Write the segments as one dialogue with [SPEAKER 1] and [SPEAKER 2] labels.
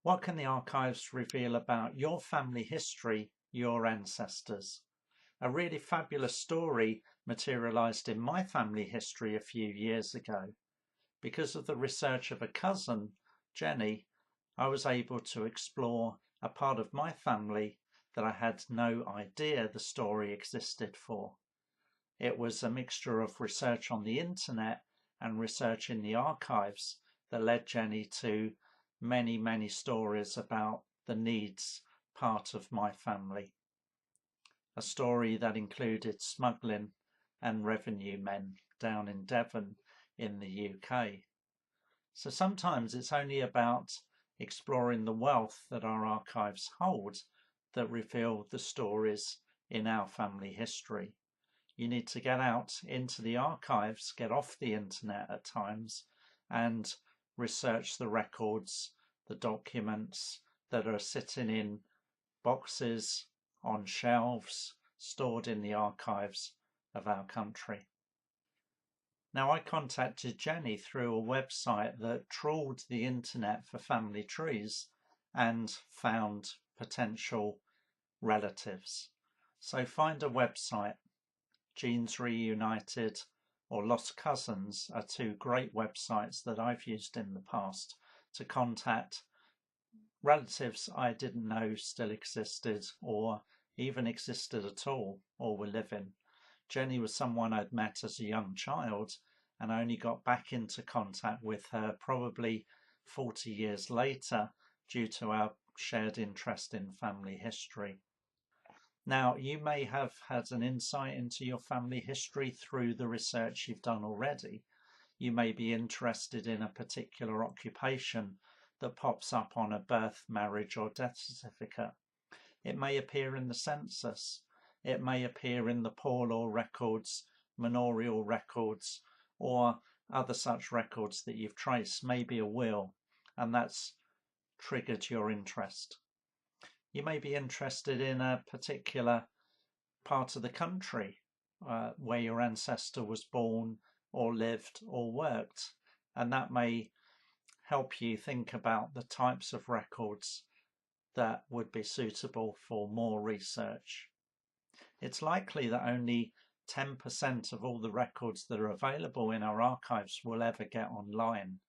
[SPEAKER 1] What can the archives reveal about your family history, your ancestors? A really fabulous story materialised in my family history a few years ago. Because of the research of a cousin, Jenny, I was able to explore a part of my family that I had no idea the story existed for. It was a mixture of research on the internet and research in the archives that led Jenny to many stories about the needs part of my family. A story that included smuggling and revenue men down in Devon in the UK. So sometimes it's only about exploring the wealth that our archives hold that reveal the stories in our family history. You need to get out into the archives, get off the internet at times, and research the records, the documents that are sitting in boxes, on shelves, stored in the archives of our country. Now, I contacted Jenny through a website that trawled the internet for family trees and found potential relatives. So find a website. Genes Reunited or Lost Cousins are two great websites that I've used in the past to contact relatives I didn't know still existed or even existed at all or were living. Jenny was someone I'd met as a young child and I only got back into contact with her probably 40 years later due to our shared interest in family history. Now, you may have had an insight into your family history through the research you've done already. You may be interested in a particular occupation that pops up on a birth, marriage, or death certificate. It may appear in the census. It may appear in the poor law records, manorial records, or other such records that you've traced, maybe a will, and that's triggered your interest. You may be interested in a particular part of the country where your ancestor was born or lived or worked, and that may help you think about the types of records that would be suitable for more research. It's likely that only 10% of all the records that are available in our archives will ever get online.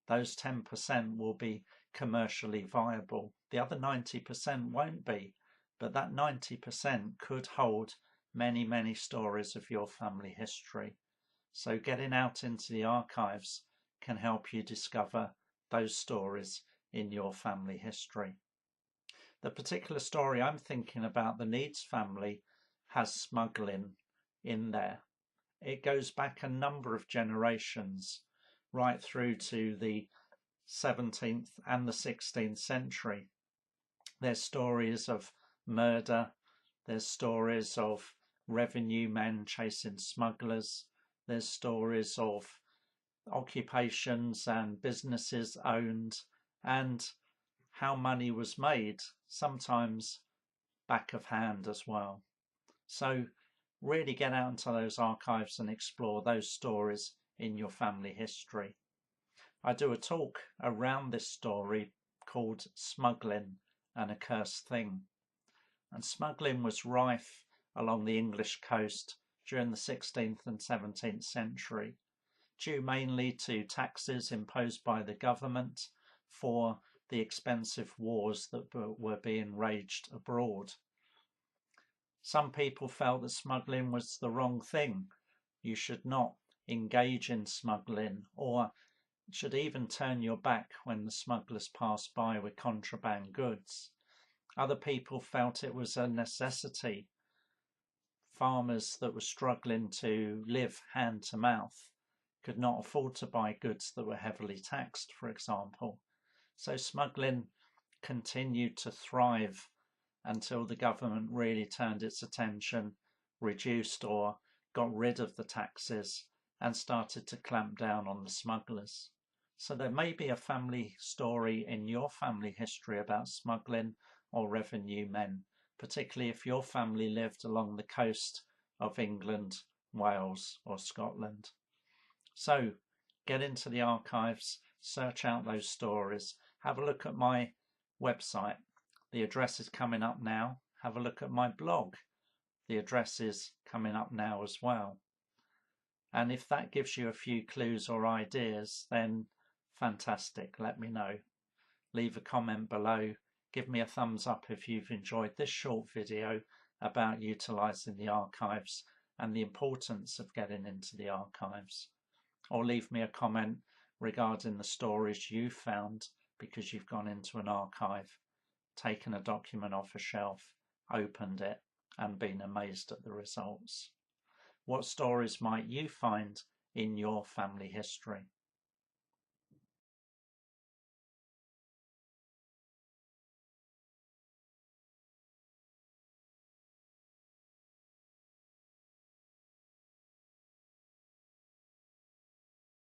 [SPEAKER 1] Those 10% will be commercially viable. The other 90% won't be, but that 90% could hold many stories of your family history. So getting out into the archives can help you discover those stories in your family history. The particular story I'm thinking about, the Needs family, has smuggling in there. It goes back a number of generations, right through to the 17th and the 16th century. There's stories of murder, there's stories of revenue men chasing smugglers, there's stories of occupations and businesses owned and how money was made, sometimes back of hand as well. So really get out into those archives and explore those stories in your family history. I do a talk around this story called Smuggling, an Accursed Thing. And smuggling was rife along the English coast during the 16th and 17th century, due mainly to taxes imposed by the government for the expensive wars that were being waged abroad. Some people felt that smuggling was the wrong thing. You should not engage in smuggling or should even turn your back when the smugglers pass by with contraband goods. Other people felt it was a necessity. Farmers that were struggling to live hand to mouth could not afford to buy goods that were heavily taxed, for example. So smuggling continued to thrive until the government really turned its attention, reduced or got rid of the taxes and started to clamp down on the smugglers. So there may be a family story in your family history about smuggling or revenue men, particularly if your family lived along the coast of England, Wales or Scotland. So get into the archives, search out those stories, have a look at my website. The address is coming up now. Have a look at my blog. The address is coming up now as well. And if that gives you a few clues or ideas, then fantastic, let me know. Leave a comment below. Give me a thumbs up if you've enjoyed this short video about utilising the archives and the importance of getting into the archives. Or leave me a comment regarding the stories you found because you've gone into an archive, taken a document off a shelf, opened it and been amazed at the results. What stories might you find in your family history?